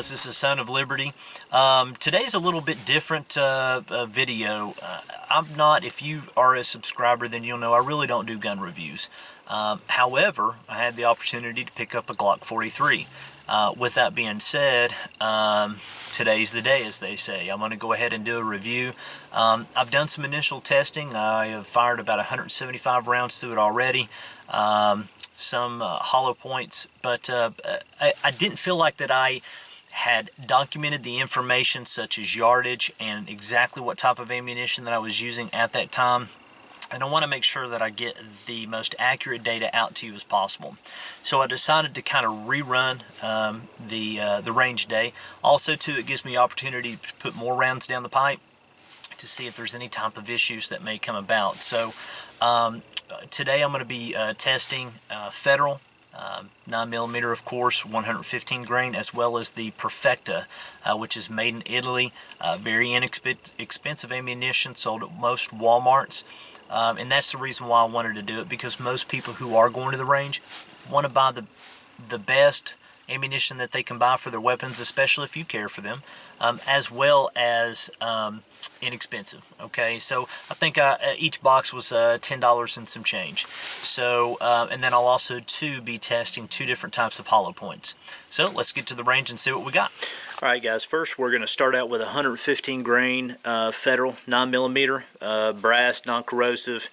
guys, this is Son of Liberty. Today's a little bit different video. I'm not, if you are a subscriber, then you'll know I really don't do gun reviews. However, I had the opportunity to pick up a Glock 43. With that being said, today's the day, as they say. I'm going to go ahead and do a review. I've done some initial testing. I have fired about 175 rounds through it already. Some hollow points, but I didn't feel like that I had documented the information such as yardage and exactly what type of ammunition that I was using at that time. And I want to make sure that I get the most accurate data out to you as possible. So I decided to kind of rerun the range day. Also, too, it gives me opportunity to put more rounds down the pipe to see if there's any type of issues that may come about. So today I'm going to be testing Federal 9mm, of course, 115 grain, as well as the Perfecta, which is made in Italy. Very inexpensive ammunition, sold at most Walmarts. And that's the reason why I wanted to do it, because most people who are going to the range want to buy the best ammunition that they can buy for their weapons, especially if you care for them, as well as inexpensive. Okay, so I think each box was $10 and some change. So and then I'll also too be testing 2 different types of hollow points. So let's get to the range and see what we got. All right, guys, first we're going to start out with 115 grain Federal 9mm brass, non-corrosive,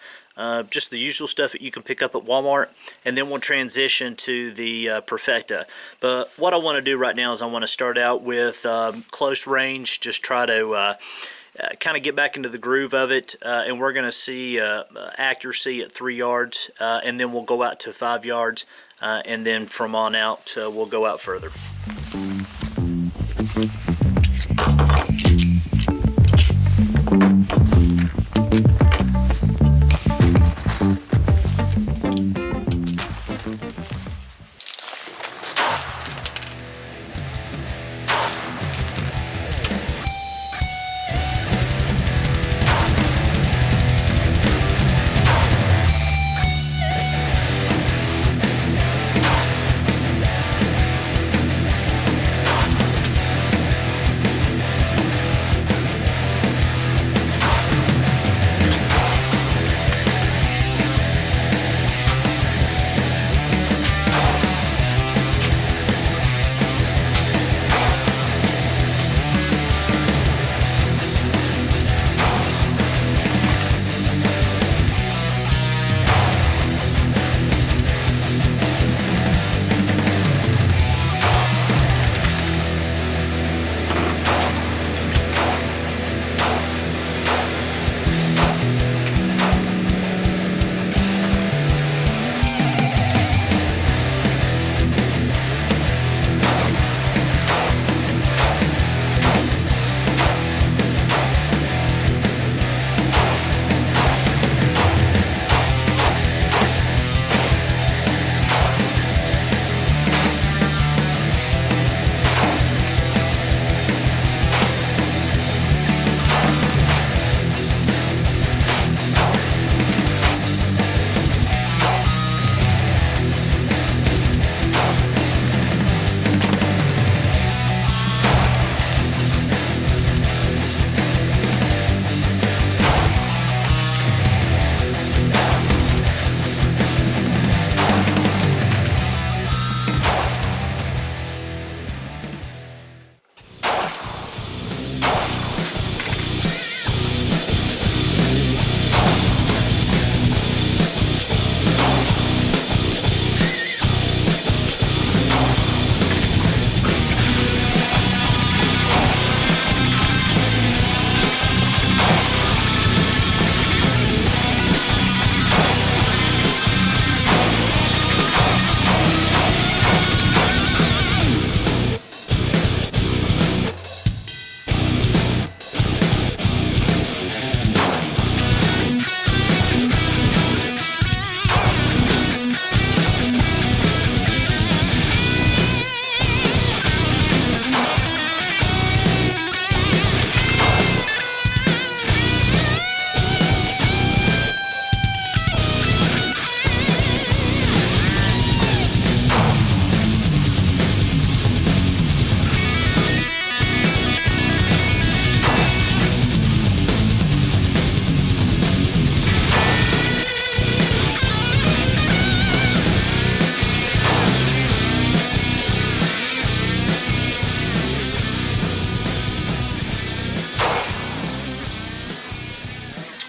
just the usual stuff that you can pick up at Walmart, and then we'll transition to the Perfecta. But what I want to do right now is I want to start out with close range, just try to kind of get back into the groove of it, and we're going to see accuracy at 3 yards, and then we'll go out to 5 yards, and then from on out we'll go out further.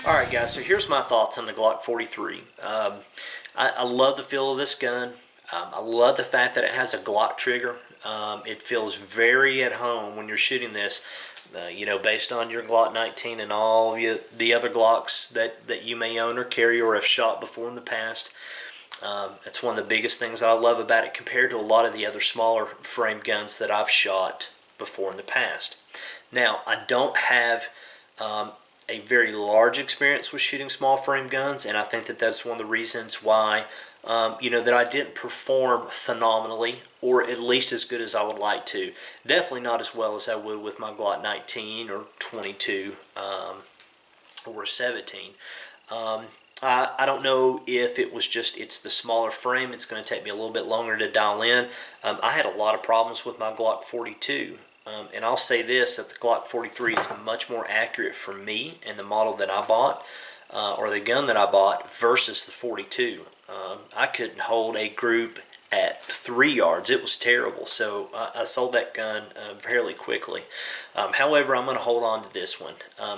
Alright guys, so here's my thoughts on the Glock 43. I love the feel of this gun. I love the fact that it has a Glock trigger. It feels very at home when you're shooting this. You know, based on your Glock 19 and all the other Glocks that you may own or carry or have shot before in the past. It's one of the biggest things that I love about it compared to a lot of the other smaller frame guns that I've shot before in the past. Now, I don't have a very large experience with shooting small frame guns, and I think that that's one of the reasons why you know, that I didn't perform phenomenally, or at least as good as I would like to. Definitely not as well as I would with my Glock 19 or 22 or 17. I don't know if it was just it's the smaller frame. It's going to take me a little bit longer to dial in. I had a lot of problems with my Glock 42. And I'll say this, that the Glock 43 is much more accurate for me and the model that I bought, or the gun that I bought, versus the 42. I couldn't hold a group at 3 yards. It was terrible. So I sold that gun fairly quickly. However, I'm going to hold on to this one.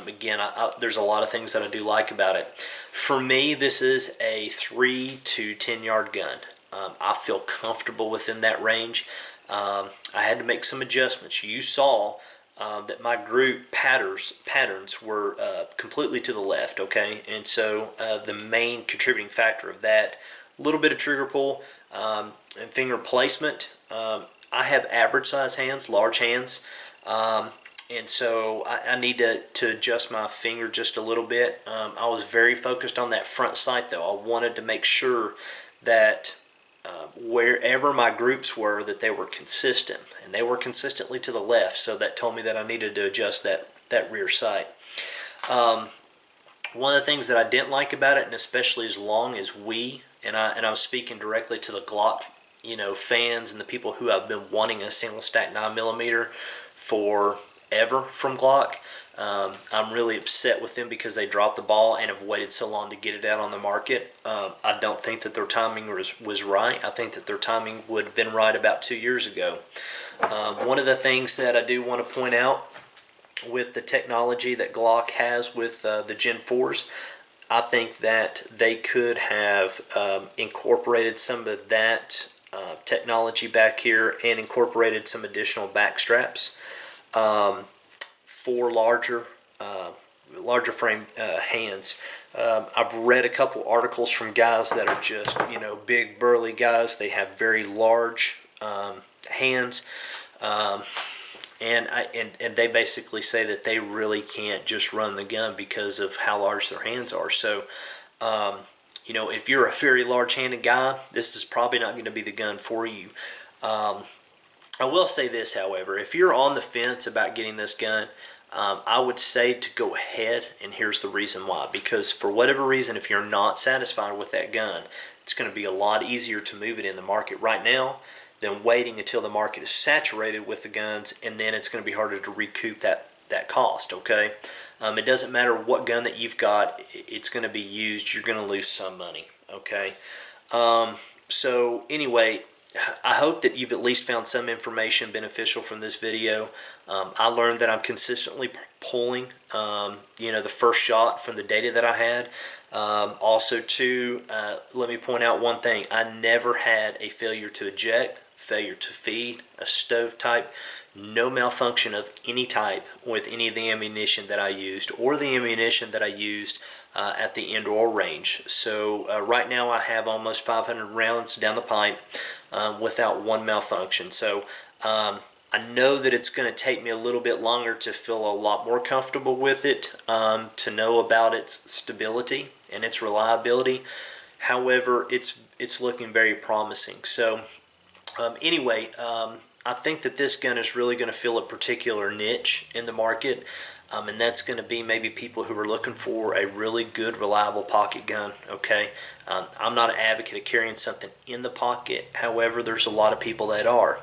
Again, there's a lot of things that I do like about it. For me, this is a 3 to 10 yard gun. I feel comfortable within that range. I had to make some adjustments. You saw that my group patterns were completely to the left, okay? And so the main contributing factor of that, a little bit of trigger pull and finger placement. I have average size hands, large hands, and so I need to adjust my finger just a little bit. I was very focused on that front sight though. I wanted to make sure that wherever my groups were, that they were consistent, and they were consistently to the left, so that told me that I needed to adjust that rear sight. One of the things that I didn't like about it, and especially as long as I'm speaking directly to the Glock, you know, fans and the people who have been wanting a single stack 9mm forever from Glock. I'm really upset with them because they dropped the ball and have waited so long to get it out on the market. I don't think that their timing was right. I think that their timing would have been right about 2 years ago. One of the things that I do want to point out with the technology that Glock has with the Gen 4s, I think that they could have incorporated some of that technology back here and incorporated some additional back straps for larger frame hands. I've read a couple articles from guys that are just, you know, big burly guys. They have very large hands, and they basically say that they really can't just run the gun because of how large their hands are. So you know, if you're a very large-handed guy, this is probably not going to be the gun for you. I will say this, however, if you're on the fence about getting this gun, I would say to go ahead, and here's the reason why. Because for whatever reason, if you're not satisfied with that gun, it's going to be a lot easier to move it in the market right now than waiting until the market is saturated with the guns, and then it's going to be harder to recoup that cost, okay? It doesn't matter what gun that you've got, it's going to be used, you're going to lose some money, okay? So anyway, I hope that you've at least found some information beneficial from this video. I learned that I'm consistently pulling, you know, the first shot from the data that I had. Also, too, let me point out one thing. I never had a failure to eject, failure to feed, a stove type, no malfunction of any type with any of the ammunition that I used or the ammunition that I used at the indoor range. So right now I have almost 500 rounds down the pipe without one malfunction. So I know that it's going to take me a little bit longer to feel a lot more comfortable with it, to know about its stability and its reliability. However, it's looking very promising. So anyway, I think that this gun is really going to fill a particular niche in the market, and that's going to be maybe people who are looking for a really good, reliable pocket gun, okay? I'm not an advocate of carrying something in the pocket. However, there's a lot of people that are.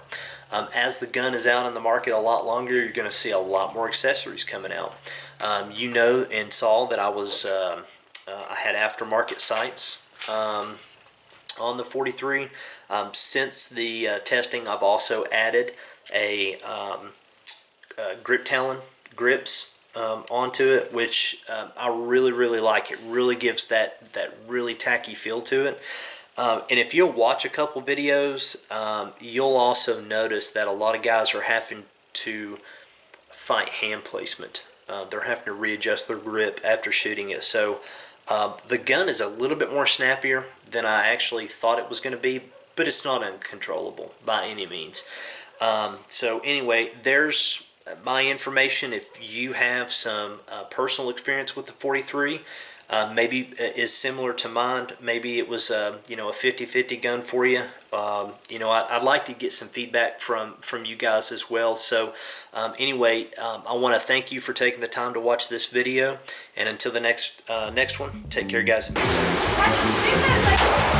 As the gun is out in the market a lot longer, you're going to see a lot more accessories coming out. You know and saw that I had aftermarket sights on the 43. Since the testing, I've also added a grip talon grips onto it, which I really like. It really gives that really tacky feel to it. And if you'll watch a couple videos, you'll also notice that a lot of guys are having to fight hand placement. They're having to readjust their grip after shooting it. So the gun is a little bit more snappier than I actually thought it was going to be, but it's not uncontrollable by any means. So anyway, there's my information. If you have some personal experience with the 43, maybe is similar to mine, maybe it was a 50-50 gun for you. I'd like to get some feedback from you guys as well. So anyway, I want to thank you for taking the time to watch this video, and until the next one, take care, guys, and be safe.